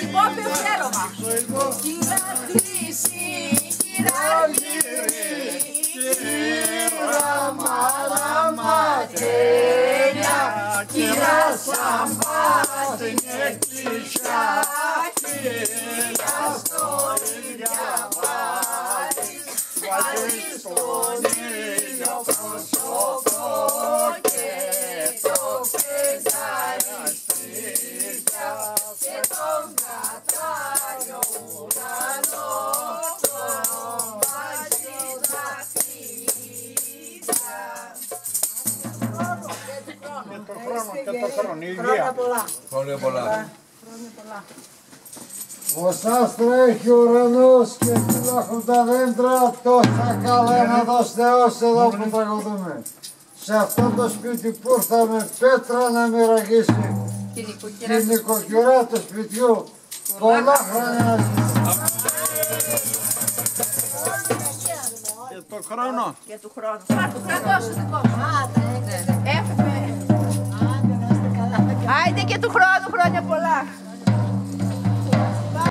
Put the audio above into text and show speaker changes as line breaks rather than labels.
Λοιπόν, αφιέρωμα. Κύρα Χρυσή, κύρα Γύρι, κύρα Μαραματένια, κύρα Σαμπά στην εκκλησιά, κύρα στον διαβάρι, βάζει στον ήλιο πρόσωπο και το πεζάρι σπίτια και τον κατάριο ουρανό τον βάζει δαχτυλίδια.
Και το χρόνο, η υγεία.
Χρόνια πολλά.
Ως άστρο έχει ο ουρανός και φυλάχουν τα δέντρα, τόσα καλά να δώσει Θεός εδώ που τραγουδούμε. Σε αυτό το σπίτι που ήρθαμε πέτρα να μοιραγήσει την νοικοκυρά του σπιτιού. Πολλά χρόνια να ζήσει.
Και το χρόνο.
Και του χρόνου. Πάρ' του κρατώσου δικό μου. Άιντε και του χρόνου, χρόνια πολλά.